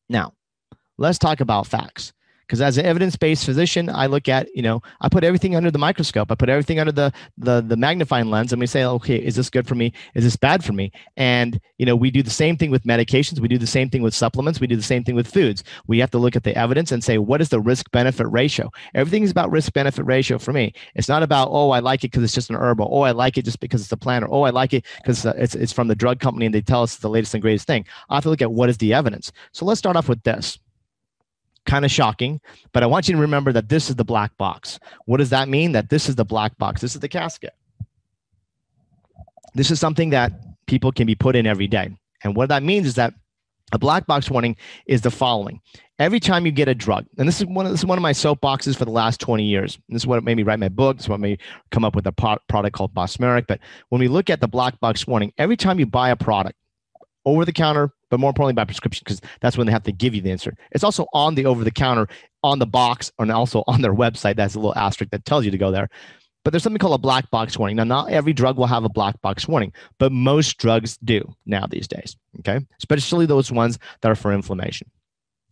Now, let's talk about facts. Because as an evidence-based physician, I look at, I put everything under the microscope. I put everything under the magnifying lens, and we say, okay, is this good for me? Is this bad for me? And, we do the same thing with medications. We do the same thing with supplements. We do the same thing with foods. We have to look at the evidence and say, what is the risk-benefit ratio? Everything is about risk-benefit ratio for me. It's not about, oh, I like it because it's just an herb, or, oh, I like it just because it's a plant, or, oh, I like it because it's from the drug company and they tell us it's the latest and greatest thing. I have to look at what is the evidence. So let's start off with this. Kind of shocking, but I want you to remember that this is the black box. What does that mean? That this is the black box. This is the casket. This is something that people can be put in every day. And what that means is that a black box warning is the following. Every time you get a drug, and this is one of my soapboxes for the last 20 years. This is what made me write my book. This is what made me come up with a product called Bosmeric. But when we look at the black box warning, every time you buy a product, over the counter, but more importantly by prescription, because that's when they have to give you the insert. It's also on the over the counter, on the box, and also on their website. That's a little asterisk that tells you to go there. But there's something called a black box warning. Now, not every drug will have a black box warning, but most drugs do now these days, okay? Especially those ones that are for inflammation.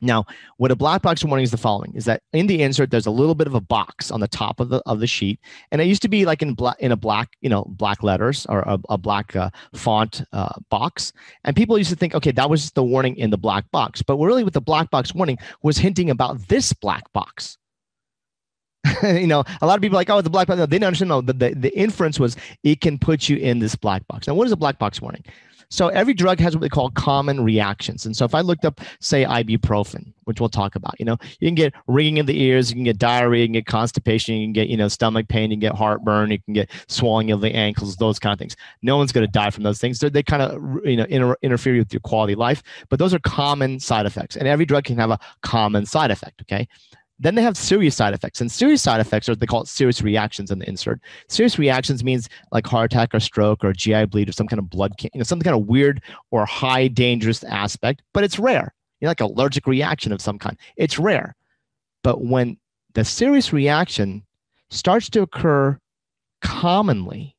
Now, what a black box warning is the following, is that in the insert, there's a little bit of a box on the top of the sheet. And it used to be like in a black letters or a black font box. And people used to think, okay, that was just the warning in the black box. But really what the black box warning was hinting about this black box. A lot of people are like, oh, it's a black box. No, they didn't understand. No, the inference was it can put you in this black box. Now, what is a black box warning? So every drug has what they call common reactions. And so if I looked up, say, ibuprofen, which we'll talk about, you can get ringing in the ears, you can get diarrhea, you can get constipation, you can get, stomach pain, you can get heartburn, you can get swelling of the ankles, those kind of things. No one's going to die from those things. They kind of, interfere with your quality of life, but those are common side effects. And every drug can have a common side effect, okay? Then they have serious side effects, and serious side effects are, they call it serious reactions in the insert. Serious reactions means like heart attack or stroke or GI bleed or some kind of blood, some kind of weird or high dangerous aspect, but it's rare. Like allergic reaction of some kind. It's rare. But when the serious reaction starts to occur commonly,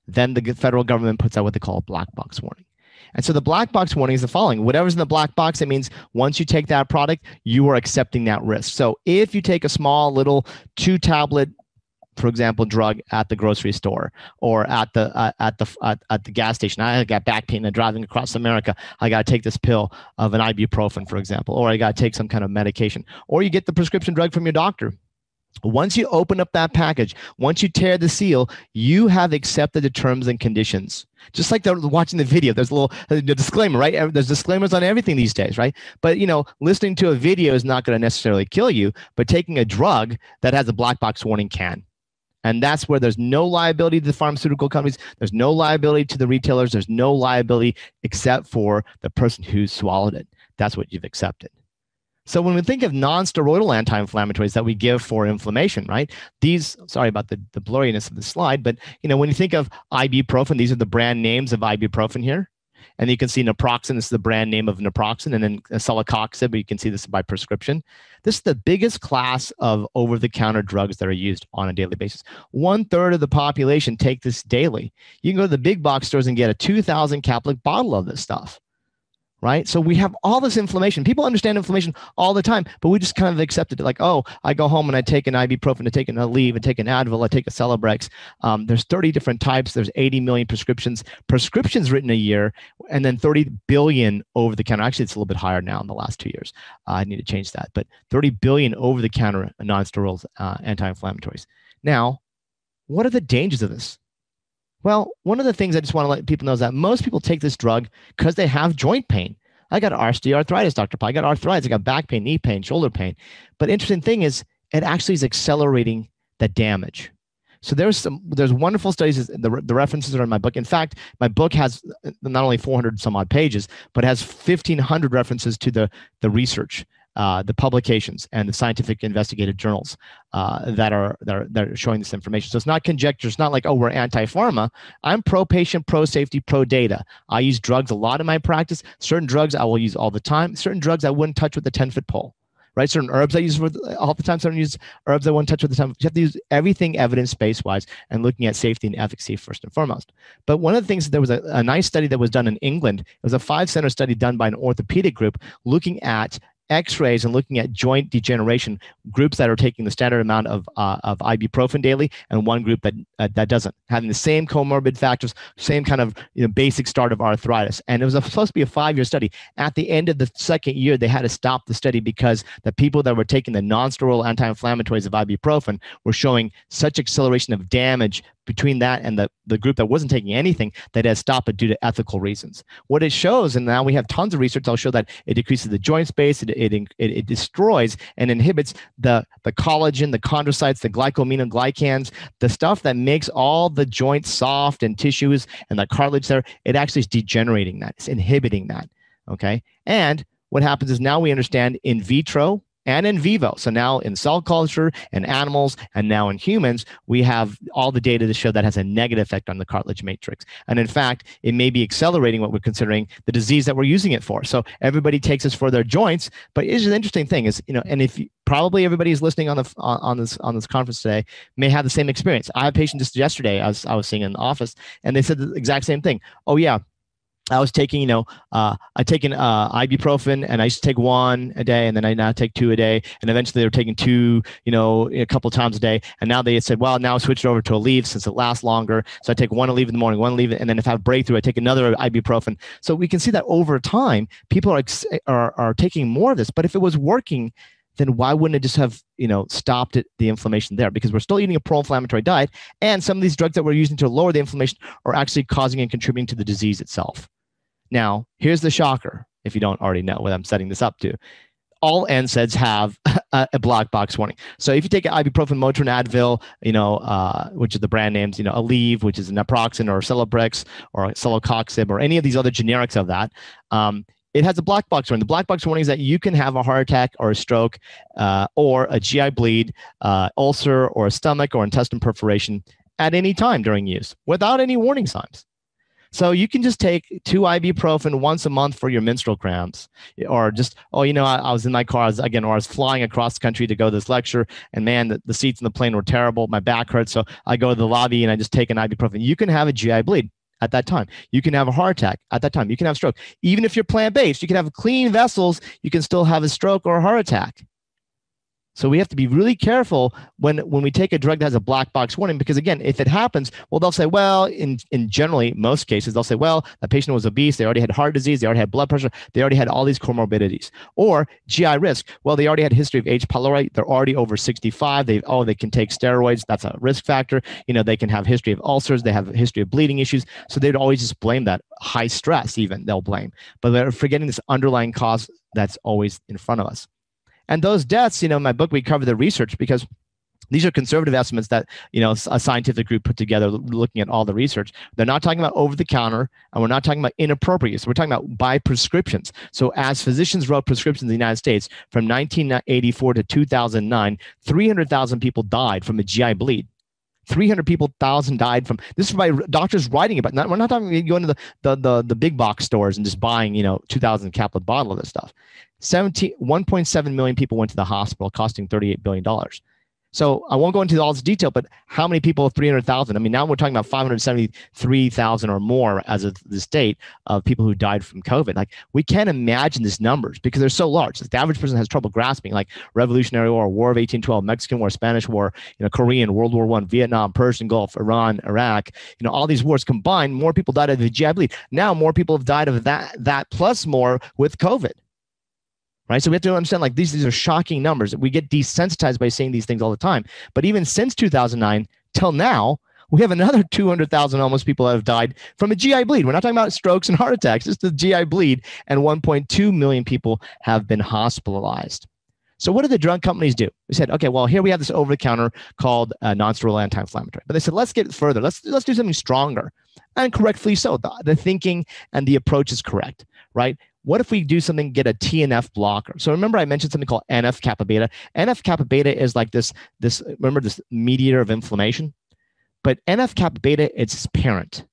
then the federal government puts out what they call a black box warning. And so the black box warning is the following. Whatever's in the black box, it means once you take that product, you are accepting that risk. So if you take a small little 2-tablet, for example, drug at the grocery store or at the gas station, I got back pain and driving across America, I got to take this pill of an ibuprofen, for example, or I got to take some kind of medication, or you get the prescription drug from your doctor. Once you open up that package, once you tear the seal, you have accepted the terms and conditions. Just like they're watching the video, there's a little disclaimer, right? There's disclaimers on everything these days, right? But, listening to a video is not going to necessarily kill you, but taking a drug that has a black box warning can. And that's where there's no liability to the pharmaceutical companies. There's no liability to the retailers. There's no liability except for the person who swallowed it. That's what you've accepted. So when we think of non-steroidal anti-inflammatories that we give for inflammation, right? These, sorry about the blurriness of the slide, but when you think of ibuprofen, these are the brand names of ibuprofen here. And you can see naproxen, this is the brand name of naproxen, and then celecoxib, but you can see this by prescription. This is the biggest class of over-the-counter drugs that are used on a daily basis. 1/3 of the population take this daily. You can go to the big box stores and get a 2,000 capsules bottle of this stuff. Right? So we have all this inflammation. People understand inflammation all the time, but we just kind of accepted it. Like, oh, I go home and I take an ibuprofen, I take an Aleve, I take an Advil, I take a Celebrex. There's 30 different types. There's 80 million prescriptions written a year, and then 30 billion over the counter. Actually, it's a little bit higher now in the last 2 years. I need to change that, but 30 billion over the counter non-steroidal anti-inflammatories. Now, what are the dangers of this? Well, one of the things I just want to let people know is that most people take this drug because they have joint pain. I got osteoarthritis, Dr. Pai. I got arthritis. I got back pain, knee pain, shoulder pain. But interesting thing is, it actually is accelerating the damage. So there's wonderful studies. The references are in my book. In fact, my book has not only 400 some odd pages, but has 1,500 references to the research, the publications, and the scientific investigative journals that are showing this information. So it's not conjecture. It's not like, oh, we're anti-pharma. I'm pro-patient, pro-safety, pro-data. I use drugs a lot in my practice. Certain drugs I will use all the time. Certain drugs I wouldn't touch with a 10-foot pole. right? Certain herbs I use for all the time. Certain use herbs I won't touch with the time. You have to use everything evidence-based wise and looking at safety and efficacy first and foremost. But one of the things, there was a nice study that was done in England. It was a 5-center study done by an orthopedic group looking at X-rays and looking at joint degeneration, groups that are taking the standard amount of ibuprofen daily, and one group that doesn't, having the same comorbid factors, same kind of basic start of arthritis. And it was supposed to be a 5-year study. At the end of the second year, they had to stop the study because the people that were taking the non-steroidal anti-inflammatories of ibuprofen were showing such acceleration of damage between that and the group that wasn't taking anything, that has stopped it due to ethical reasons. What it shows, and now we have tons of research, I'll show that it decreases the joint space, it destroys and inhibits the collagen, the chondrocytes, the glycosaminoglycans, the stuff that makes all the joints soft and tissues and the cartilage there. It actually is degenerating that, it's inhibiting that, okay? And what happens is now we understand in vitro and in vivo. So now in cell culture and animals and now in humans, we have all the data to show that has a negative effect on the cartilage matrix. And in fact, it may be accelerating what we're considering the disease that we're using it for. So everybody takes this for their joints, but it's an interesting thing is, and if probably everybody who's listening on this conference today may have the same experience. I had a patient just yesterday I was seeing in the office, and they said the exact same thing. Oh yeah, I was taking, I taken ibuprofen, and I used to take 1 a day, and then I now take 2 a day, and eventually they were taking 2, a couple times a day, and now they said, well, now I switched over to Aleve since it lasts longer, so I take 1 Aleve in the morning, 1 Aleve, and then if I have breakthrough, I take another ibuprofen. So we can see that over time, people are taking more of this. But if it was working, then why wouldn't it just have, stopped the inflammation there? Because we're still eating a pro-inflammatory diet, and some of these drugs that we're using to lower the inflammation are actually causing and contributing to the disease itself. Now, here's the shocker, if you don't already know what I'm setting this up to. All NSAIDs have a black box warning. So if you take ibuprofen, Motrin, Advil, which are the brand names, Aleve, which is naproxen, or Celebrex, or Celecoxib, or any of these other generics of that, it has a black box warning. The black box warning is that you can have a heart attack or a stroke or a GI bleed, ulcer, or a stomach or intestine perforation at any time during use without any warning signs. So you can just take 2 ibuprofen once a month for your menstrual cramps, or just, I was in my car, or I was flying across the country to go to this lecture, and man, the seats in the plane were terrible. My back hurts. So I go to the lobby and I just take an ibuprofen. You can have a GI bleed at that time. You can have a heart attack at that time. You can have stroke. Even if you're plant-based, you can have clean vessels. You can still have a stroke or a heart attack. So we have to be really careful when we take a drug that has a black box warning, because again, if it happens, well, they'll say, well, in generally most cases, they'll say, well, that patient was obese, they already had heart disease, they already had blood pressure, they already had all these comorbidities. Or GI risk, well, they already had a history of H. pylori, they're already over 65, they can take steroids, that's a risk factor. They can have history of ulcers, they have a history of bleeding issues. So they'd always just blame that. High stress even, they'll blame. But they're forgetting this underlying cause that's always in front of us. And those deaths, in my book, we cover the research, because these are conservative estimates that, a scientific group put together looking at all the research. They're not talking about over the counter, and we're not talking about inappropriate use. We're talking about by prescriptions. So as physicians wrote prescriptions in the United States from 1984 to 2009, 300,000 people died from a GI bleed. 300,000 died from this is by doctors writing about. We're not talking about going to the big box stores and just buying 2,000 caplet bottle of this stuff. 1.7 million people went to the hospital, costing $38 billion. So I won't go into all this detail, but how many people? 300,000. I mean, now we're talking about 573,000 or more as of this date of people who died from COVID. Like, we can't imagine these numbers because they're so large. Like, the average person has trouble grasping, like Revolutionary War, War of 1812, Mexican War, Spanish War, Korean, World War I, Vietnam, Persian Gulf, Iran, Iraq, all these wars combined, more people died of the GI bleed. Now more people have died of that plus more with COVID. Right. So we have to understand, like, these are shocking numbers. We get desensitized by seeing these things all the time. But even since 2009 till now, we have another 200,000 almost people that have died from a GI bleed. We're not talking about strokes and heart attacks, just the GI bleed. And 1.2 million people have been hospitalized. So what did the drug companies do? They said, okay, well, here we have this over-the-counter called non-steroidal anti-inflammatory. But they said, let's get further. Let's do something stronger. And correctly so. The thinking and the approach is correct, right? What if we do something, get a TNF blocker? So remember I mentioned something called NF-kappa beta. NF-kappa beta is like this mediator of inflammation. But NF-kappa beta, it's its parent.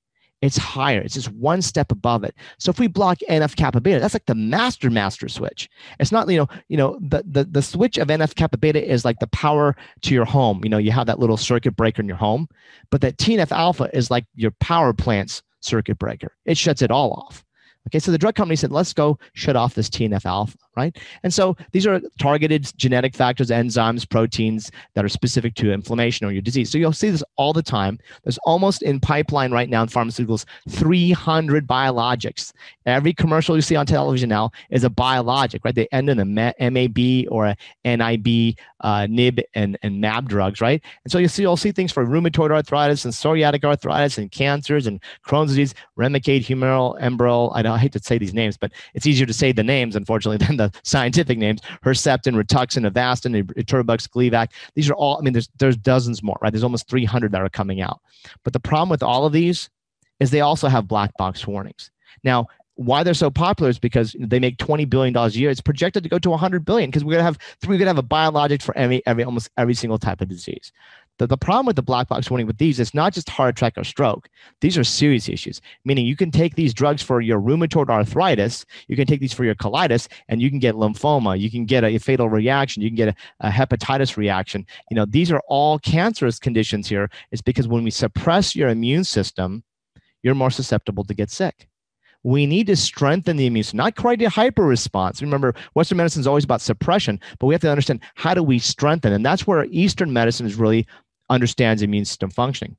It's higher. It's just one step above it. So if we block NF-kappa beta, that's like the master switch. It's not, the switch of NF-kappa beta is like the power to your home. You have that little circuit breaker in your home, but that TNF-alpha is like your power plant's circuit breaker. It shuts it all off. Okay, so the drug company said, let's go shut off this TNF-alpha, right? And so these are targeted genetic factors, enzymes, proteins that are specific to inflammation or your disease. So you'll see this all the time. There's almost in pipeline right now in pharmaceuticals, 300 biologics. Every commercial you see on television now is a biologic, right? They end in a MAB or a NIB, NIB, and MAB drugs, right? And so you'll see things for rheumatoid arthritis and psoriatic arthritis and cancers and Crohn's disease, Remicade, Humira, Enbrel. I hate to say these names, but it's easier to say the names, unfortunately, than the scientific names. Herceptin, Rituxan, Avastin, Erbitux, Gleevec. These are all, there's dozens more, right? There's almost 300 that are coming out. But the problem with all of these is they also have black box warnings. Now, why they're so popular is because they make $20 billion a year. It's projected to go to $100 billion because we're going to have a biologic for almost every single type of disease. The problem with the black box warning with these is not just heart attack or stroke. These are serious issues, meaning you can take these drugs for your rheumatoid arthritis, you can take these for your colitis, and you can get lymphoma, you can get a fatal reaction, you can get a hepatitis reaction. These are all cancerous conditions here. It's because when we suppress your immune system, you're more susceptible to get sick. We need to strengthen the immune system, not create a hyper response. Remember, Western medicine is always about suppression, but we have to understand how do we strengthen, and that's where Eastern medicine is really understands immune system functioning.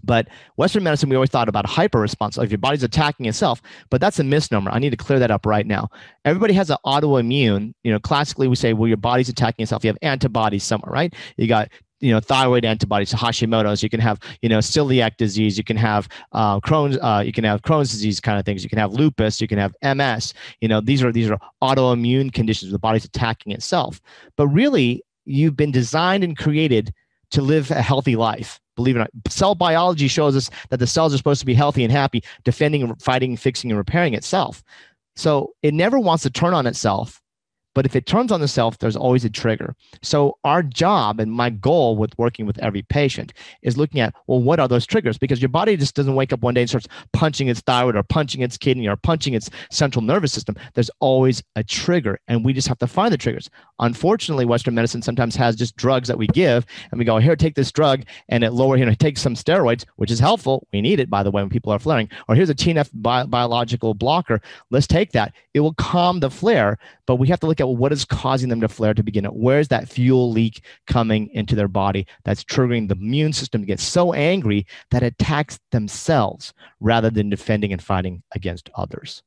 But Western medicine, we always thought about a hyper response, like your body's attacking itself, but that's a misnomer. I need to clear that up right now. Everybody has an autoimmune. Classically we say, well, your body's attacking itself. You have antibodies somewhere, right? You got thyroid antibodies, Hashimoto's. You can have celiac disease. You can have Crohn's disease kind of things. You can have lupus. You can have MS. These are autoimmune conditions. The body's attacking itself. But really, you've been designed and created to live a healthy life. Believe it or not, cell biology shows us that the cells are supposed to be healthy and happy, defending, fighting, fixing, and repairing itself. So it never wants to turn on itself. But if it turns on itself, there's always a trigger. So our job and my goal with working with every patient is looking at, well, what are those triggers? Because your body just doesn't wake up one day and starts punching its thyroid or punching its kidney or punching its central nervous system. There's always a trigger, and we just have to find the triggers. Unfortunately, Western medicine sometimes has just drugs that we give, and we go, here, take this drug, and it take some steroids, which is helpful. We need it, by the way, when people are flaring. Or here's a TNF biological blocker. Let's take that. It will calm the flare, but we have to look at, well, what is causing them to flare to begin with? Where's that fuel leak coming into their body that's triggering the immune system to get so angry that it attacks themselves rather than defending and fighting against others?